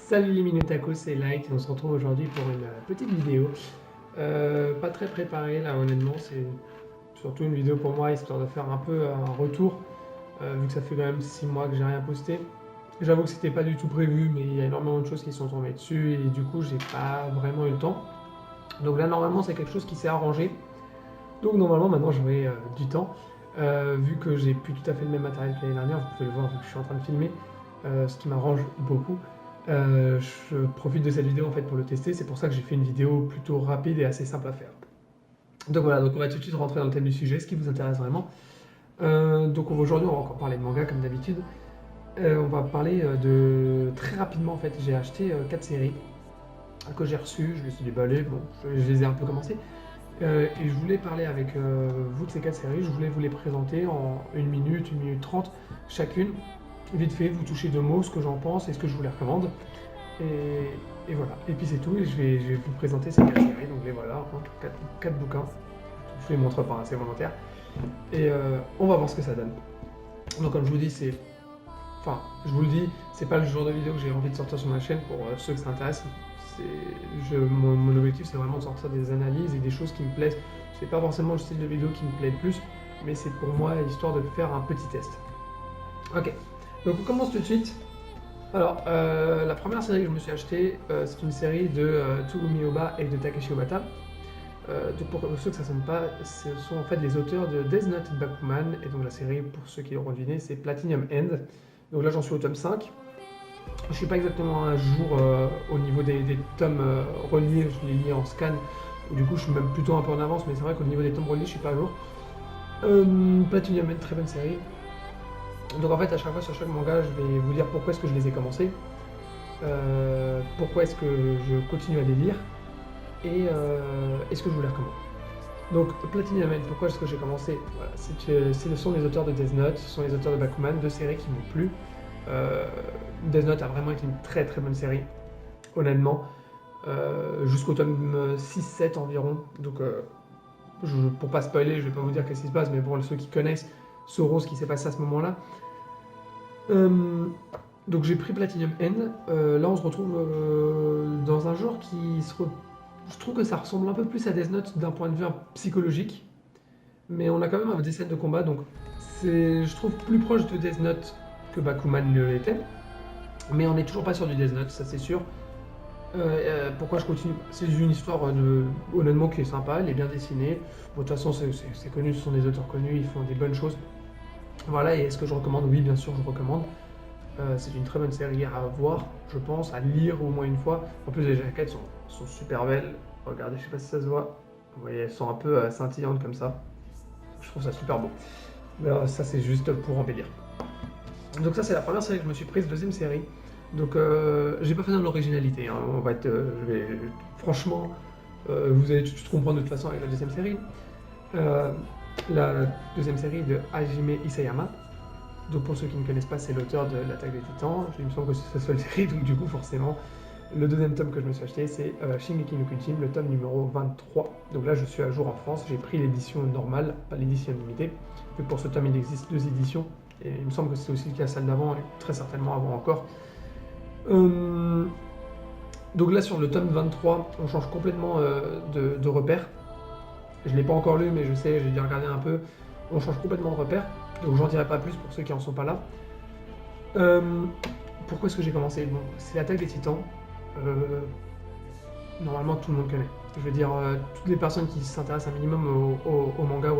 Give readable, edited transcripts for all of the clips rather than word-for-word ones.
Salut les Minotacos, c'est Light et on se retrouve aujourd'hui pour une petite vidéo. Pas très préparée là honnêtement, c'est surtout une vidéo pour moi histoire de faire un peu un retour, vu que ça fait quand même 6 mois que j'ai rien posté. J'avoue que c'était pas du tout prévu, mais il y a énormément de choses qui sont tombées dessus et du coup j'ai pas vraiment eu le temps. Donc là normalement c'est quelque chose qui s'est arrangé. Donc normalement maintenant j'aurai du temps, vu que j'ai plus tout à fait le même matériel que l'année dernière, vous pouvez le voir vu que je suis en train de filmer, ce qui m'arrange beaucoup. Je profite de cette vidéo en fait pour le tester, c'est pour ça que j'ai fait une vidéo plutôt rapide et assez simple à faire. Donc voilà, donc on va tout de suite rentrer dans le thème du sujet, ce qui vous intéresse vraiment. Donc aujourd'hui on va encore parler de manga comme d'habitude. On va parler de très rapidement en fait, j'ai acheté 4 séries que j'ai reçues, je les ai déballées, bon, je les ai un peu commencées. Et je voulais parler avec vous de ces 4 séries, je voulais vous les présenter en 1 minute 30 chacune. Vite fait, vous touchez 2 mots, ce que j'en pense et ce que je vous les recommande. Et voilà. Et puis c'est tout, et je vais vous présenter ces 4 séries, donc les voilà, hein, 4 bouquins. Je vous les montre pas, hein, c'est volontaire. Et on va voir ce que ça donne. Donc comme je vous dis, enfin, je vous le dis, c'est pas le genre de vidéo que j'ai envie de sortir sur ma chaîne pour ceux que ça intéresse. Mon objectif c'est vraiment de sortir des analyses et des choses qui me plaisent. C'est pas forcément le style de vidéo qui me plaît le plus, mais c'est pour moi histoire de faire un petit test. Ok, donc on commence tout de suite. Alors, la première série que je me suis achetée, c'est une série de Tsugumi Ohba et de Takeshi Obata. Donc pour ceux que ça ne sonne pas, ce sont en fait les auteurs de Death Note et Bakuman, et donc la série, pour ceux qui l'auront deviné, c'est Platinum End. Donc là j'en suis au tome 5. Je suis pas exactement à jour au niveau des tomes reliés, je les lis en scan, du coup je suis même plutôt un peu en avance, mais c'est vrai qu'au niveau des tomes reliés je suis pas à jour. Platinum End, très bonne série. Donc en fait à chaque fois sur chaque manga je vais vous dire pourquoi est-ce que je les ai commencés, pourquoi est-ce que je continue à les lire et est-ce que je vous les recommande. Donc Platinum End, pourquoi est-ce que j'ai commencé, voilà, ce sont les auteurs de Death Note, ce sont les auteurs de Bakuman, deux séries qui m'ont plu. Death Note a vraiment été une très très bonne série, honnêtement, jusqu'au tome 6-7 environ. Donc pour pas spoiler, je vais pas vous dire qu'est-ce qui se passe, mais pour ceux qui connaissent sauront ce qui s'est passé à ce moment-là. Donc j'ai pris Platinum End. Là on se retrouve dans un genre je trouve que ça ressemble un peu plus à Death Note d'un point de vue psychologique, mais on a quand même des scènes de combat, donc c'est, je trouve, plus proche de Death Note que Bakuman ne l'était, mais on n'est toujours pas sur du Death Note, ça c'est sûr. Pourquoi je continue? C'est une histoire honnêtement qui est sympa, elle est bien dessinée. Bon, de toute façon c'est connu, ce sont des auteurs connus, ils font des bonnes choses. Voilà, et est-ce que je recommande? Oui, bien sûr, je recommande. C'est une très bonne série à voir, je pense, à lire au moins une fois. En plus, les jaquettes sont super belles. Regardez, je sais pas si ça se voit. Vous voyez, elles sont un peu scintillantes comme ça. Je trouve ça super beau. Mais ça, c'est juste pour embellir. Donc ça, c'est la première série que je me suis prise. Deuxième série. Donc, j'ai pas fait dans l'originalité. Hein. On va être, franchement, vous allez tout de suite comprendre de toute façon avec la deuxième série. La deuxième série de Hajime Isayama. Donc pour ceux qui ne connaissent pas, c'est l'auteur de l'Attaque des Titans. Il me semble que c'est sa seule série, donc du coup forcément, le deuxième tome que je me suis acheté, c'est Shingeki no Kyojin, le tome numéro 23. Donc là je suis à jour en France, j'ai pris l'édition normale, pas l'édition limitée, vu que pour ce tome il existe 2 éditions, et il me semble que c'est aussi le cas celle d'avant, et très certainement avant encore. Donc là sur le tome 23, on change complètement de repère. Je ne l'ai pas encore lu, mais je sais, j'ai dû regarder un peu. On change complètement de repère. Donc j'en dirai pas plus pour ceux qui en sont pas là. Pourquoi est-ce que j'ai commencé? Bon, c'est l'Attaque des Titans. Normalement tout le monde connaît. Je veux dire, toutes les personnes qui s'intéressent un minimum au manga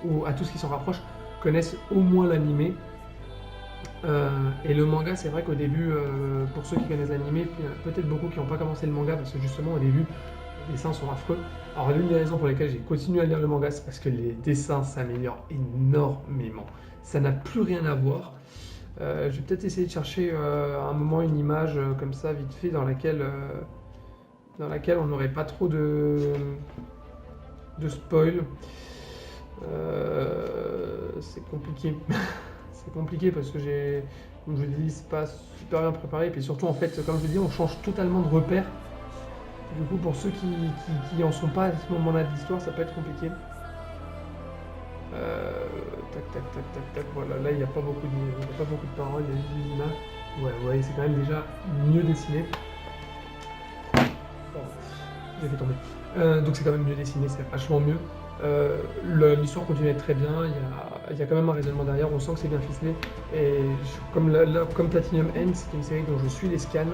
ou à tout ce qui s'en rapproche connaissent au moins l'animé. Et le manga, c'est vrai qu'au début, pour ceux qui connaissent l'animé, peut-être beaucoup qui n'ont pas commencé le manga parce que justement au début, les dessins sont affreux. Alors l'une des raisons pour lesquelles j'ai continué à lire le manga, c'est parce que les dessins s'améliorent énormément. Ça n'a plus rien à voir. Je vais peut-être essayer de chercher à un moment une image comme ça, vite fait, dans laquelle on n'aurait pas trop de spoil. C'est compliqué. C'est compliqué parce que comme je le dis, c'est pas super bien préparé. Et puis surtout, en fait, comme je le dis, on change totalement de repère. Du coup, pour ceux qui en sont pas à ce moment-là de l'histoire, ça peut être compliqué. Tac, tac, tac, tac, tac. Voilà, là, il n'y a pas beaucoup de paroles, il y a juste des images. Ouais, vous voyez, c'est quand même déjà mieux dessiné. Pardon, j'ai fait tomber. Donc c'est quand même mieux dessiné, c'est vachement mieux. L'histoire continue à être très bien, il y a quand même un raisonnement derrière, on sent que c'est bien ficelé. Et comme Platinum End, c'est une série dont je suis les scans,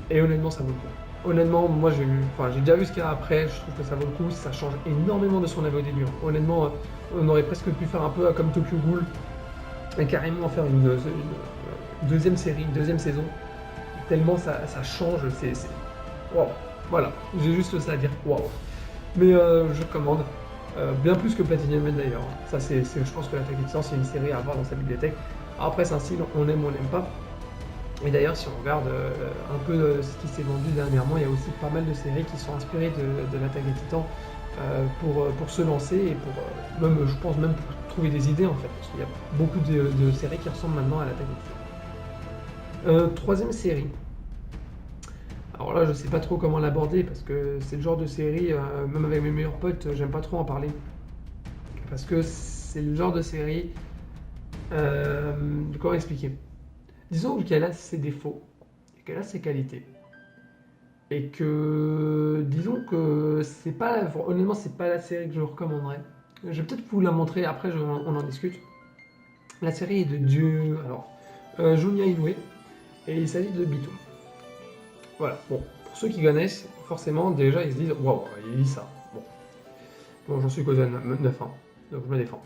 et honnêtement ça vaut le coup. Honnêtement, moi j'ai déjà vu ce qu'il y a après, je trouve que ça vaut le coup, ça change énormément de son avait au début. Honnêtement, on aurait presque pu faire un peu comme Tokyo Ghoul, et carrément en faire une deuxième série, une deuxième saison, tellement ça change, c'est... Waouh. Voilà, j'ai juste ça à dire, waouh. Mais je commande, bien plus que Platinum Man d'ailleurs. Ça, je pense que l'Attaque des Titans, c'est une série à avoir dans sa bibliothèque. Après, c'est un style, on aime ou on n'aime pas. Et d'ailleurs, si on regarde un peu ce qui s'est vendu dernièrement, il y a aussi pas mal de séries qui sont inspirées de l'Attaque des Titans pour se lancer et pour, même, je pense, même pour trouver des idées en fait. Parce qu'il y a beaucoup de séries qui ressemblent maintenant à l'Attaque des Titans. Troisième série. Alors là, je sais pas trop comment l'aborder parce que c'est le genre de série, même avec mes meilleurs potes, j'aime pas trop en parler. Parce que c'est le genre de série. Comment expliquer? Disons qu'elle a ses défauts et qu'elle a ses qualités. Et que. Disons que c'est pas. Honnêtement, c'est pas la série que je recommanderais. Je vais peut-être vous la montrer après, on en discute. La série est de Dieu. Alors. Junya Inoue. Et il s'agit de Bitou. Voilà, bon, pour ceux qui connaissent, forcément, déjà, ils se disent waouh, il lit ça. Bon, j'en suis qu'au 9 ans, donc je me défends.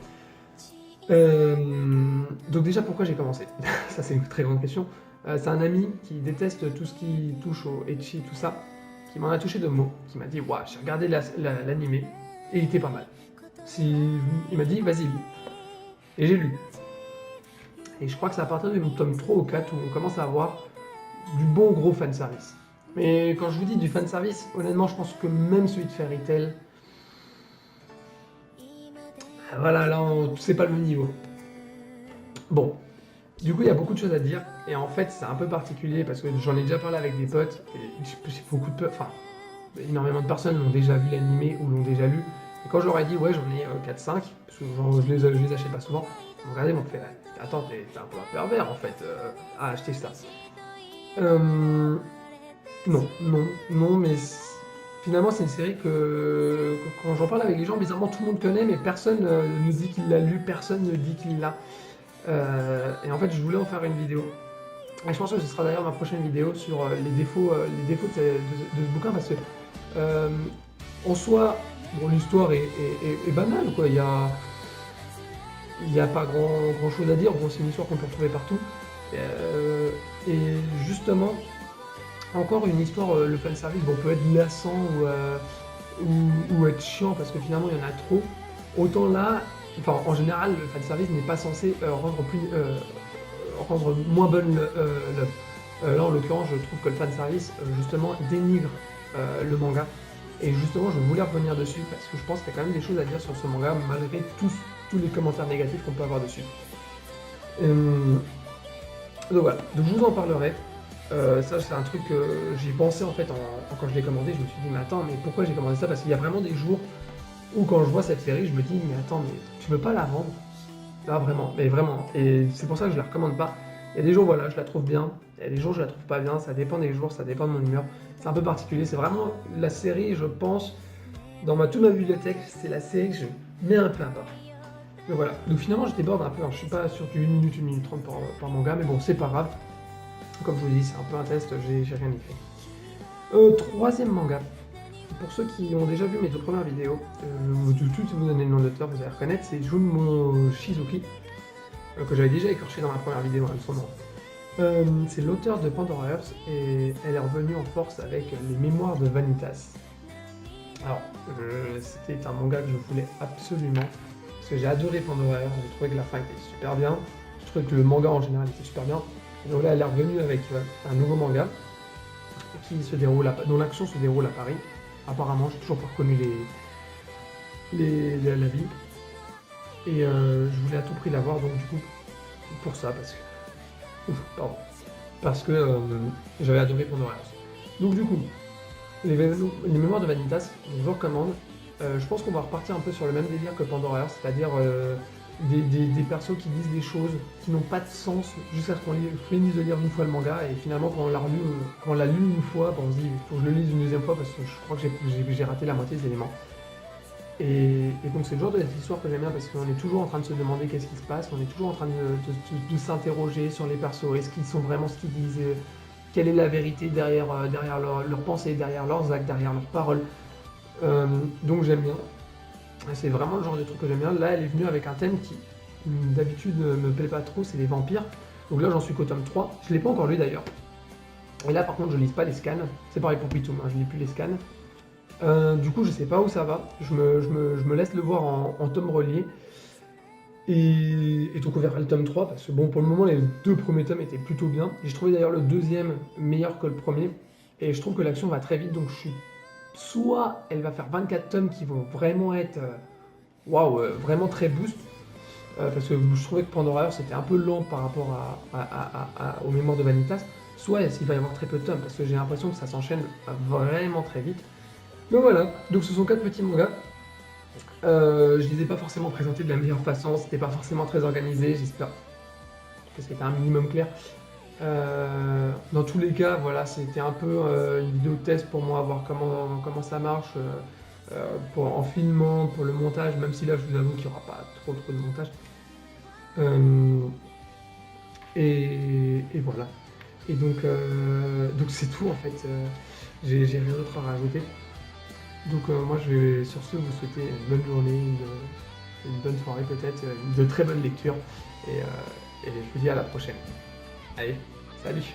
Donc, déjà, pourquoi j'ai commencé? Ça, c'est une très grande question. C'est un ami qui déteste tout ce qui touche au ecchi, tout ça, qui m'en a touché de mots, qui m'a dit waouh, j'ai regardé l'animé et il était pas mal. Il m'a dit vas-y, lis. Et j'ai lu. Et je crois que c'est à partir du tome 3 ou 4 où on commence à avoir du bon gros fanservice. Mais quand je vous dis du fanservice, honnêtement, je pense que même celui de Fairy Tail, voilà, là, c'est pas le même niveau. Bon, du coup, il y a beaucoup de choses à dire, et en fait, c'est un peu particulier parce que j'en ai déjà parlé avec des potes, et j'ai beaucoup de enfin, énormément de personnes l'ont déjà vu l'animé ou l'ont déjà lu. Et quand je leur ai dit, ouais, j'en ai 4-5, parce que je les achète pas souvent, ils m'ont regardé, ils m'ont fait, attends, t'es un peu un pervers en fait, à acheter ça. Non, mais finalement, c'est une série que quand j'en parle avec les gens, bizarrement, tout le monde connaît, mais personne ne dit qu'il l'a lu, personne ne dit qu'il l'a. Et en fait, je voulais en faire une vidéo. Et je pense que ce sera d'ailleurs ma prochaine vidéo sur les défauts de ce bouquin, parce que en soi, bon, l'histoire est banale, quoi. Il y a pas grand chose à dire. Bon, c'est une histoire qu'on peut retrouver partout. Et justement, encore une histoire, le fanservice bon, peut être lassant ou être chiant parce que finalement il y en a trop. Autant là, enfin en général, le fanservice n'est pas censé rendre moins bonne l'œuvre. Là en l'occurrence, je trouve que le fanservice justement dénigre le manga. Et justement, je voulais revenir dessus parce que je pense qu'il y a quand même des choses à dire sur ce manga malgré tous les commentaires négatifs qu'on peut avoir dessus. Donc voilà, donc je vous en parlerai. Ça, c'est un truc que j'ai pensé en fait quand je l'ai commandé. Je me suis dit, mais attends, mais pourquoi j'ai commandé ça? Parce qu'il y a vraiment des jours où, quand je vois cette série, je me dis, mais attends, mais tu veux pas la vendre? Là, vraiment, mais vraiment. Et c'est pour ça que je la recommande pas. Il y a des jours, voilà, je la trouve bien. Il y a des jours, je la trouve pas bien. Ça dépend des jours, ça dépend de mon humeur. C'est un peu particulier. C'est vraiment la série, je pense, dans toute ma bibliothèque, c'est la série que je mets un peu à part. Donc voilà. Donc finalement, je déborde un peu. Je suis pas sur du 1 minute 30 par manga, mais bon, c'est pas grave. Comme je vous dis, c'est un peu un test, j'ai rien écrit. Troisième manga. Pour ceux qui ont déjà vu mes deux premières vidéos, je vais tout de suite vous donner le nom de l'auteur, vous allez reconnaître, c'est Junmo Shizuki, que j'avais déjà écorché dans ma première vidéo, hein, son nom. C'est l'auteur de Pandora Hearts et elle est revenue en force avec les mémoires de Vanitas. Alors, c'était un manga que je voulais absolument, parce que j'ai adoré Pandora Hearts, j'ai trouvé que la fin était super bien, je trouvais que le manga en général était super bien. Et donc là, elle est revenue avec un nouveau manga qui se déroule dont l'action se déroule à Paris. Apparemment, j'ai toujours pas reconnu la ville. Et je voulais à tout prix la voir, donc du coup, pour ça, parce que j'avais adoré Pandora Hearts. Donc du coup, les mémoires de Vanitas, je vous recommande. Je pense qu'on va repartir un peu sur le même délire que Pandora Hearts, c'est-à-dire des persos qui disent des choses qui n'ont pas de sens jusqu'à ce qu'on finisse de lire une fois le manga, et finalement quand on l'a lu une fois, on se dit il faut que je le lise une deuxième fois parce que je crois que j'ai raté la moitié des éléments. Et donc c'est le genre d'histoire que j'aime bien parce qu'on est toujours en train de se demander qu'est-ce qui se passe, on est toujours en train de s'interroger sur les persos, est-ce qu'ils sont vraiment ce qu'ils disent, quelle est la vérité derrière leurs pensées, derrière leurs actes, derrière leurs paroles. Donc j'aime bien. C'est vraiment le genre de truc que j'aime bien. Là, elle est venue avec un thème qui, d'habitude, me plaît pas trop, c'est les vampires. Donc là, j'en suis qu'au tome 3. Je l'ai pas encore lu d'ailleurs. Et là, par contre, je lis pas les scans. C'est pareil pour Pitoum, hein, je lis plus les scans. Du coup, je sais pas où ça va. Je me laisse le voir en tome relié. Et donc, on verra le tome 3. Parce que bon, pour le moment, les 2 premiers tomes étaient plutôt bien. J'ai trouvé d'ailleurs le deuxième meilleur que le premier. Et je trouve que l'action va très vite. Donc, je suis soit elle va faire 24 tomes qui vont vraiment être waouh, vraiment très boost, parce que je trouvais que Pandora c'était un peu lent par rapport aux mémoires de Vanitas, soit il va y avoir très peu de tomes, parce que j'ai l'impression que ça s'enchaîne vraiment très vite. Donc voilà, donc ce sont 4 petits mangas. Je les ai pas forcément présentés de la meilleure façon, c'était pas forcément très organisé, j'espère que c'était un minimum clair. Dans tous les cas, voilà, c'était un peu une vidéo de test pour moi, voir comment ça marche en filmant, pour le montage, même si là je vous avoue qu'il n'y aura pas trop de montage. Et voilà. Et donc c'est tout en fait. J'ai rien d'autre à rajouter. Donc moi je vais sur ce vous souhaiter une bonne journée, une bonne soirée peut-être, de très bonnes lectures. Et je vous dis à la prochaine. Allez, salut!